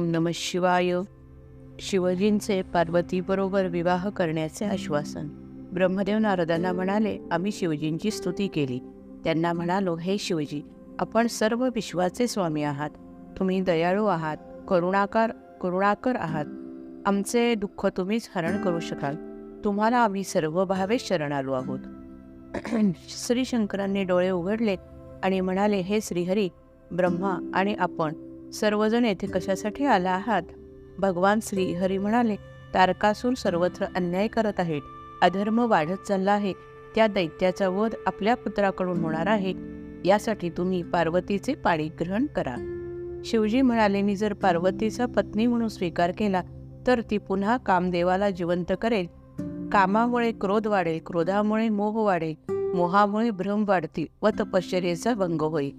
नमः शिवाय. शिवजींचे पार्वतीबरोबर विवाह करण्याचे आश्वासन. ब्रह्मदेव नारदांना म्हणाले, आम्ही शिवजींची स्तुती केली. त्यांना म्हणालो, हे शिवजी, आपण सर्व विश्वाचे स्वामी आहात. तुम्ही दयाळू आहात, करुणाकर आहात. आमचे दुःख तुम्हीच हरण करू शकाल. तुम्हाला आम्ही सर्व भावे शरण आलो आहोत. श्री शंकरांनी डोळे उघडले आणि म्हणाले, हे श्रीहरी, ब्रह्मा आणि आपण सर्वजण येथे कशासाठी आला आहात? भगवान श्रीहरी म्हणाले, तारकासूर सर्वत्र अन्याय करत आहे, अधर्म वाढत चालला आहे. त्या दैत्याचा वध आपल्या पुत्राकडून होणार आहे. यासाठी तुम्ही पार्वतीचे पाणी ग्रहण करा. शिवजी म्हणाले, मी जर पार्वतीचा पत्नी म्हणून स्वीकार केला तर ती पुन्हा कामदेवाला जिवंत करेल. कामामुळे क्रोध वाढेल, क्रोधामुळे मोह वाढेल, मोहामुळे भ्रम वाढतील व तपश्चर्येचा भंग होईल.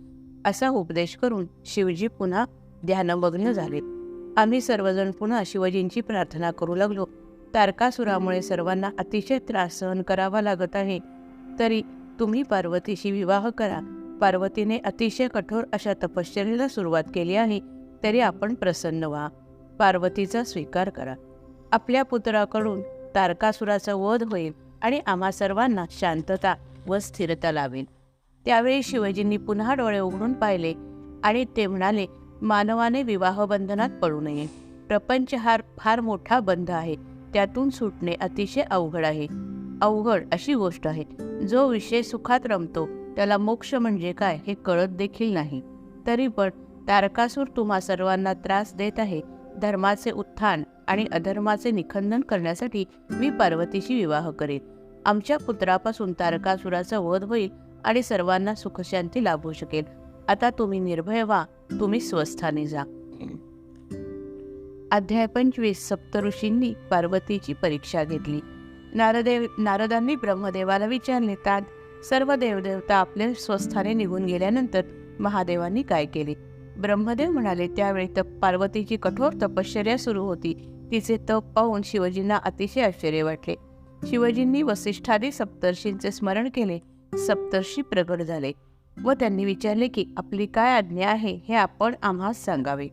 असा उपदेश करून शिवजी पुन्हा ध्यानमग्न झाले. आम्ही सर्वजण पुन्हा शिवजींची प्रार्थना करू लागलो. तारकासुरामुळे सर्वांना अतिशय त्रास सहन करावा लागत आहे, तरी तुम्ही पार्वतीशी विवाह करा. पार्वतीने अतिशय कठोर अशा तपश्चर्येला सुरुवात केली आहे, तरी आपण प्रसन्न व्हा. पार्वतीचा स्वीकार करा. आपल्या पुत्राकडून तारकासुराचा वध होईल आणि आम्हा सर्वांना शांतता व स्थिरता लावेल. त्यावेळी शिवजींनी पुन्हा डोळे उघडून पाहिले आणि ते म्हणाले, मानवाने विवाहबंधनात पडू नये. प्रपंच हा फार मोठा बंध आहे. त्यातून सुटणे अतिशय अवघड आहे. अवघड अशी गोष्ट आहे. जो विषय सुखात रमतो त्याला मोक्ष म्हणजे काय हे कळत देखील नाही. तरी पण तारकासूर तुम्हा सर्वांना त्रास देत आहे. धर्माचे उत्थान आणि अधर्माचे निखंदन करण्यासाठी मी पार्वतीशी विवाह करेन. आमच्या पुत्रापासून तारकासुराचा वध होईल आणि सर्वांना सुखशांती लाभू शकेल. आता तुम्ही निर्भय व्हा, तुम्ही स्वस्थानी जा. अध्याय 25. सप्तऋषींनी पार्वतीची परीक्षा घेतली. नारदांनी ब्रह्मदेवाला विचारले, तात सर्व देवदेवता आपल्या स्वस्थाने निघून गेल्यानंतर महादेवांनी काय केले? ब्रह्मदेव म्हणाले, त्यावेळी पार्वतीची कठोर तपश्चर्या सुरू होती. तिचे तप पाहून शिवजींना अतिशय आश्चर्य वाटले. शिवजींनी वसिष्ठादी सप्तर्षींचे स्मरण केले. सप्तर्षी प्रगट झाले व त्यांनी विचारले की आपली काय आज्ञा आहे हे आपण आम्हास सांगावे.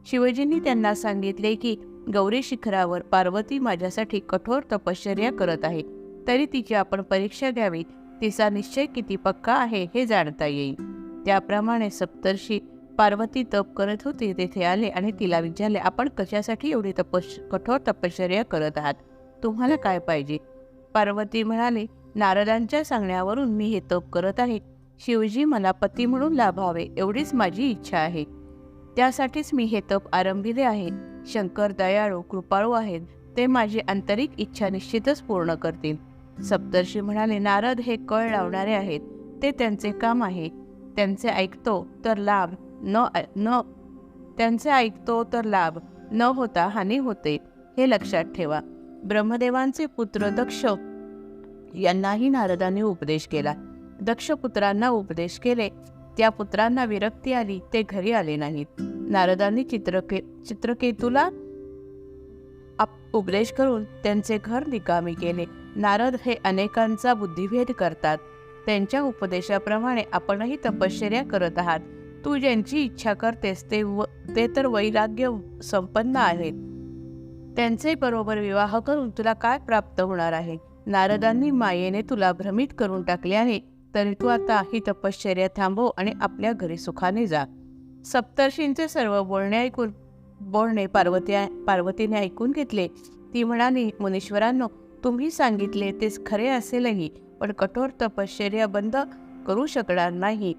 शिवजींनी त्यांना सांगितले की गौरी शिखरावर पार्वती माझ्यासाठी कठोर तपश्चर्या करत आहे, तरी तिची आपण परीक्षा घ्यावी. तिचा निश्चय किती पक्का आहे हे जाणता येईल. त्याप्रमाणे सप्तर्षी पार्वती तप करत होती तेथे आले आणि तिला विचारले, आपण कशासाठी एवढी कठोर तपश्चर्या करत आहात? तुम्हाला काय पाहिजे? पार्वती म्हणाले, नारदांच्या सांगण्यावरून मी हे तप करत आहे. शिवजी मला पती म्हणून लाभावे एवढीच माझी इच्छा आहे. त्यासाठीच मी हे तप आरंभिले आहे. शंकर दयाळू कृपाळू आहेत. ते माझी आंतरिक इच्छा निश्चितच पूर्ण करतील. सप्तर्षी म्हणाले, नारद हे कळ लावणारे आहेत. ते त्यांचे काम आहे. त्यांचे ऐकतो तर लाभ न होता हानी होते, हे लक्षात ठेवा. ब्रह्मदेवांचे पुत्र दक्ष यांनाही नारदांनी उपदेश केला. दक्ष पुत्रांना उपदेश केले. त्या पुत्रांना विरक्ती आली, ते घरी आले नाहीत. नारदांनी चित्रकेतूला उपदेश करून त्यांचे घर निकामी केले. नारद हे अनेकांचा बुद्धिभेद करतात. त्यांच्या उपदेशाप्रमाणे आपणही तपश्चर्या करत आहात. तू ज्यांची इच्छा करतेस ते तर वैराग्य संपन्न आहेत. त्यांचे बरोबर विवाह करून तुला काय प्राप्त होणार आहे? नारदांनी मायेने तुला भ्रमित करून टाकले आहे, तरी तू आता ही तपश्चर्या थांबव आणि आपल्या घरी सुखाने जा. सप्तर्षींचे सर्व बोलणे पार्वतीने ऐकून घेतले. ती म्हणाली, मुनीश्वरांनो, तुम्ही सांगितले तेच खरे असेलही, पण कठोर तपश्चर्या बंद करू शकणार नाही.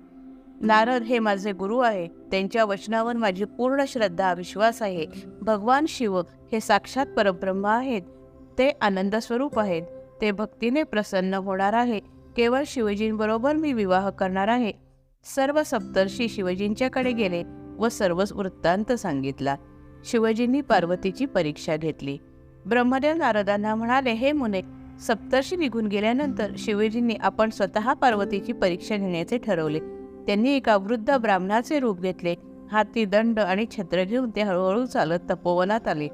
नारद हे माझे गुरु आहे. त्यांच्या वचनावर माझी पूर्ण श्रद्धा विश्वास आहे. भगवान शिव हे साक्षात परब्रह्म आहेत. ते आनंद स्वरूप आहेत. ते भक्तीने प्रसन्न होणार आहे. केवळ शिवजींबरोबर मी विवाह करणार आहे. सर्व सप्तर्षी शिवजींच्याकडे गेले व सर्वच वृत्तांत सांगितला. शिवजींनी पार्वतीची परीक्षा घेतली. ब्रह्मदेव नारदांना म्हणाले, हे मुने, सप्तर्षी निघून गेल्यानंतर शिवजींनी आपण स्वतः पार्वतीची परीक्षा घेण्याचे ठरवले. त्यांनी एका वृद्ध ब्राह्मणाचे रूप घेतले. हाती दंड आणि छत्र घेऊन ते हळूहळू चालत तपोवनात आले.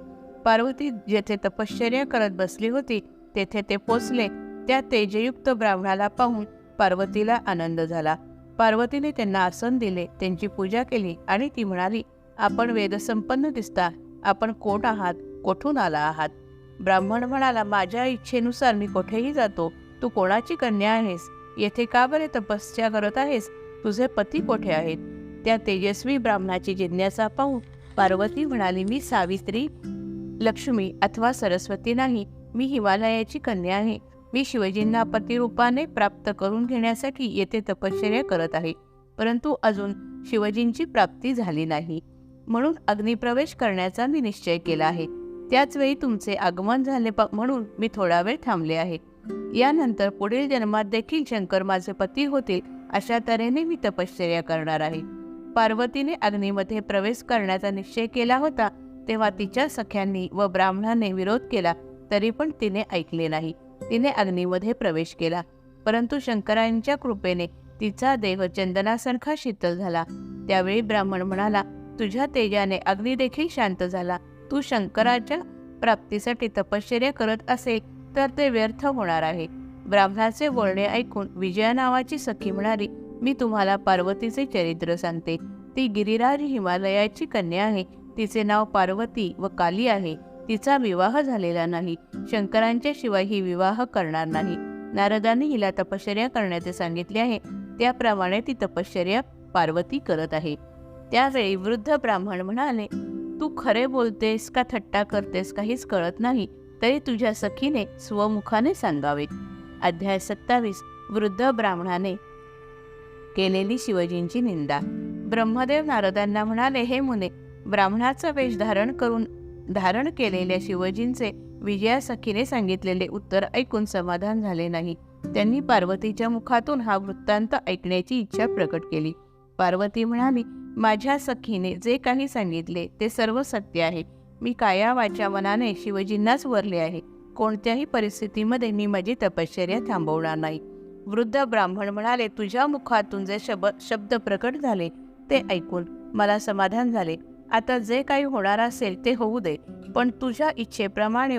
पार्वती जेथे तपश्चर्या करत बसली होती तेथे ते पोचले. त्या तेजयुक्त ब्राह्मणाला पाहून पार्वतीला आनंद झाला. पार्वतीने त्यांना आसन दिले, त्यांची पूजा केली आणि ती म्हणाली, आपण वेदसंपन्न दिसता. आपण कोण आहात, कोठून आला आहात? ब्राह्मण म्हणाला, माझ्या इच्छेनुसार मी कोठेही जातो. तू कोणाची कन्या आहेस? येथे का बरे तपस्या करत आहेस? तुझे पती कोठे आहेत? त्या तेजस्वी ब्राह्मणाची जिज्ञासा पाहून पार्वती म्हणाली, मी सावित्री, लक्ष्मी अथवा सरस्वती नाही. मी हिमालयाची कन्या आहे. मी शिवजींना पतिरूपाने प्राप्त करून घेण्यासाठी येथे तपश्चर्या करत आहे. परंतु अजून शिवजींची प्राप्ती झाली नाही. म्हणून अग्निप्रवेश करण्याचा मी निश्चय केला आहे. त्याच वेळी तुमचे आगमन झाले म्हणून मी थोडा वेळ थांबले आहे. यानंतर पुढील जन्मात देखील शंकर माझे पती होतील अशा तऱ्हेने मी तपश्चर्या करणार आहे. पार्वतीने अग्नीमध्ये प्रवेश करण्याचा निश्चय केला होता तेव्हा तिच्या सख्यांनी व ब्राह्मणाने विरोध केला, तरी पण तिने ऐकले नाही. तिने अग्नीमध्ये प्रवेश केला, परंतु शंकरांच्या कृपेने तिचा देह चंदनासारखा शीतल झाला. त्यावेळी ब्राह्मण म्हणाला, तुझ्या तेजाने अग्नी देखील शांत झाला. तू शंकराच्या प्राप्तीसाठी तपश्चर्या करत असेल तर ते व्यर्थ होणार आहे. ब्राह्मणाचे बोलणे ऐकून विजया नावाची सखी म्हणाली, मी तुम्हाला पार्वतीचे चरित्र सांगते. ती गिरिराज हिमालयाची कन्या आहे. तिचे नाव पार्वती व काली आहे. तिचा विवाह झालेला नाही. शंकरांच्या शिवाय ही विवाह करणार नाही. नारदांनी हिला तपश्चर्या करण्याचे सांगितले आहे. त्याप्रमाणे ती तपश्चर्या पार्वती करत आहे. त्यावेळी वृद्ध ब्राह्मण म्हणाले, तू खरे बोलतेस का थट्टा करतेस काहीच कळत नाही. तरी तुझ्या सखीने स्वमुखाने सांगावे. अध्याय 27. वृद्ध ब्राह्मणाने केलेली शिवजींची निंदा. ब्रह्मदेव नारदांना म्हणाले, हे मुने, ब्राह्मणाचा वेश धारण केलेल्या शिवजींचे विजया सखीने सांगितलेले उत्तर ऐकून समाधान झाले नाही. त्यांनी पार्वतीच्या मुखातून हा वृत्तांत ऐकण्याची इच्छा प्रकट केली. पार्वती म्हणाली, माझ्या सखीने जे काही सांगितले ते सर्व सत्य आहे. मी काया वाचा मनाने शिवजींनाच वरले आहे. कोणत्याही परिस्थितीमध्ये मी माझी तपश्चर्या थांबवणार नाही. वृद्ध ब्राह्मण म्हणाले, तुझ्या मुखातून जे शब्द प्रकट झाले ते ऐकून मला समाधान झाले. आता जे काही होणार असेल ते होऊ दे, पण तू तुझ्या इच्छेप्रमाणे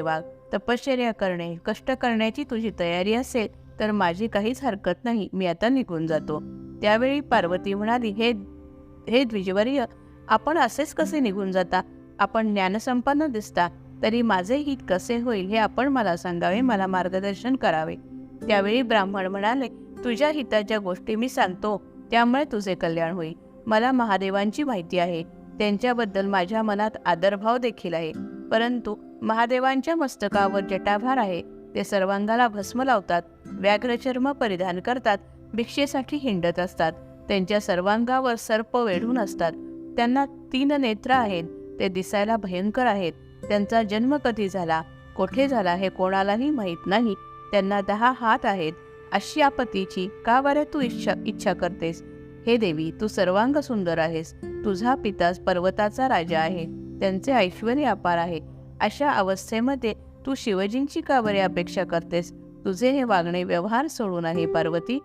वाग. तपश्चर्या करणे, कष्ट करण्याची तुझी तयारी असेल तर माझी काहीच हरकत नाही. मी आता निघून जातो. त्यावेळी पार्वती म्हणाली, हे द्विजवर्य, आपण असेच कसे निघून जाता? आपण ज्ञानसंपन्न दिसता. तरी माझे हित कसे होईल हे आपण मला सांगावे, मला मार्गदर्शन करावे. त्यावेळी ब्राह्मण म्हणाले, तुझ्या हिताच्या गोष्टी मी सांगतो, त्यामुळे तुझे कल्याण होईल. मला महादेवांची माहिती आहे. त्यांच्याबद्दल माझ्या मनात आदरभाव देखील आहे. परंतु महादेवांच्या मस्तकावर जटाभार आहे. ते सर्वांगाला भस्म लावतात, व्याघ्रचर्म परिधान करतात, भिक्षेसाठी हिंडत असतात. त्यांच्या सर्वांगावर सर्प वेढून असतात. त्यांना 3 नेत्र आहेत. ते दिसायला भयंकर आहेत. त्यांचा जन्म कधी झाला, कोठे झाला हे कोणालाही माहीत नाही. त्यांना 10 हात आहेत. अशा पतीची का बरे तू इच्छा करतेस? हे देवी, तू सर्वांग सुंदर आहेस. तुझा पिता पर्वताचा राजा आहे. त्यांचे ऐश्वर्य अपार आहे. अशा अवस्थेमध्ये तू शिवजींची का बरे अपेक्षा करतेस? तुझे हे वागणे व्यवहार सोडून आहे. पार्वती,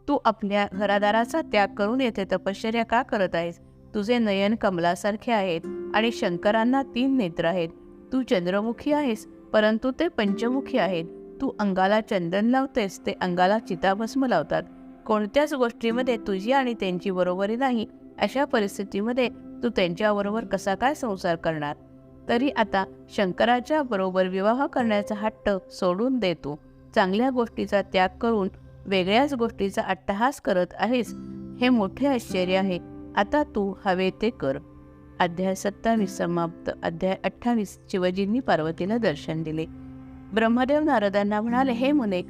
तू आपल्या घरादाराचा त्याग करून येथे तपश्चर्या का करत आहेस? तुझे नयन कमलासारखे आहेत आणि शंकरांना 3 नेत्र आहेत. तू चंद्रमुखी आहेस, परंतु ते पंचमुखी आहेत. तू अंगाला चंदन लावतेस, ते अंगाला चिताभस्म लावतात. कोणत्याच गोष्टीमध्ये तुझी आणि त्यांची बरोबरी नाही. अशा परिस्थितीमध्ये तू त्यांच्याबरोबर कसा काय संसार करणार? तरी आता शंकराच्या बरोबर विवाह करण्याचा हट्ट सोडून देतो. चांगल्या गोष्टीचा त्याग करून वेगळ्याच गोष्टीचा अट्टहास करत आहेस. हे मोठे आश्चर्य आहे. आता तू हवे ते कर. अध्याय 27 समाप्त. अध्याय 28. शिवजींनी पार्वतीला दर्शन दिले. ब्रह्मदेव नारदांना म्हणाले, हे मुने,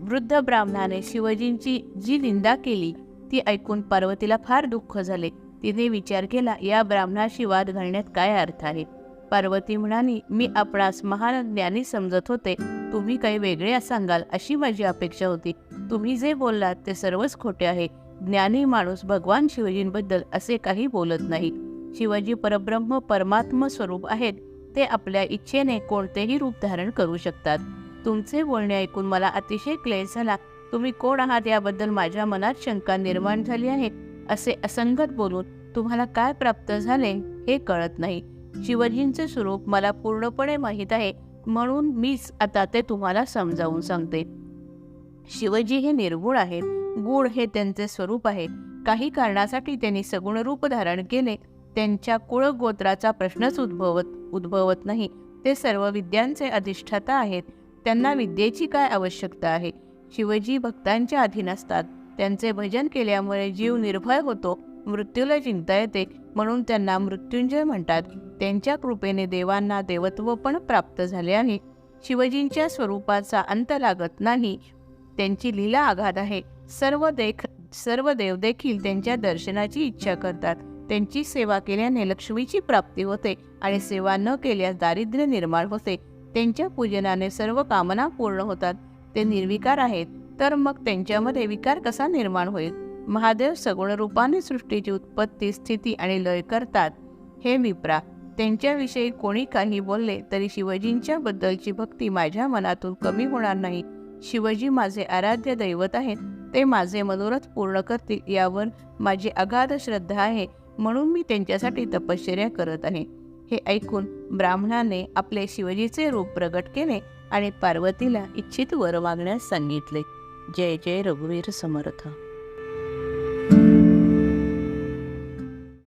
वृद्ध ब्राह्मणाने शिवजींची जी निंदा केली ती ऐकून पार्वतीला फार दुःख झाले. तिने विचार केला, या ब्राह्मणाशी वाद घालण्यात काय अर्थ आहे? पार्वती म्हणाली, मी आपणास महान ज्ञानी समजत होते. तुम्ही काही वेगळे सांगाल अशी माझी अपेक्षा होती. तुम्ही जे बोललात ते सर्वच खोटे आहे. ज्ञानी माणूस भगवान शिवजींबद्दल असे काही बोलत नाही. शिवजी परब्रह्म परमात्म स्वरूप आहेत. ते आपल्या इच्छेने कोणतेही रूप धारण करू शकतात. तुमचे बोलणे ऐकून मला अतिशय क्लेश झाला. तुम्ही कोण आहात याबद्दल माझ्या मनात शंका निर्माण झाली आहे. असे असंगत बोलून तुम्हाला काय प्राप्त झाले हे कळत नाही. शिवजींचे स्वरूप मला पूर्णपणे माहीत आहे, म्हणून मीच आता ते तुम्हाला समजावून सांगते. शिवजी हे निर्गुण आहेत. गुण हे त्यांचे स्वरूप आहे. काही कारणासाठी त्यांनी सगुण रूप धारण केले त्यांच्या कुळ गोत्राचा प्रश्नच उद्भवत नाही. ते सर्व विद्यांचे अधिष्ठाता आहेत. त्यांना विद्येची काय आवश्यकता आहे? शिवजी भक्तांच्या अधीन असतात. त्यांचे भजन केल्यामुळे जीव निर्भय होतो, मृत्यूला चिंता येते, म्हणून त्यांना मृत्युंजय म्हणतात. त्यांच्या कृपेने देवांना देवत्व पण प्राप्त झाले आहे. शिवजींच्या स्वरूपाचा अंत लागत नाही. त्यांची लीला अगाध आहे. सर्व देव देखील त्यांच्या दर्शनाची इच्छा करतात. त्यांची सेवा केल्याने लक्ष्मीची प्राप्ती होते आणि सेवा न केल्यास दारिद्र्य निर्माण होते. त्यांच्या पूजनाने सर्व कामना पूर्ण होतात. ते निर्विकार आहेत, तर मग त्यांच्यामध्ये विकार कसा निर्माण होईल? महादेव सगुण रूपाने सृष्टीची उत्पत्ती, स्थिती आणि लय करतात. हे विप्रा, त्यांच्याविषयी कोणी काही बोलले तरी शिवजींच्या बद्दलची भक्ती माझ्या मनातून कमी होणार नाही. शिवजी माझे आराध्य दैवत आहेत. ते माझे मनोरथ पूर्ण करतील यावर माझी अगाध श्रद्धा आहे, म्हणून मी त्यांच्यासाठी तपश्चर्या करत आहे. हे ऐकून ब्राह्मणाने आपले शिवजीचे रूप प्रगट केले आणि पार्वतीला इच्छित वर मागण्यास सांगितले. जय जय रघुवीर समर्थ.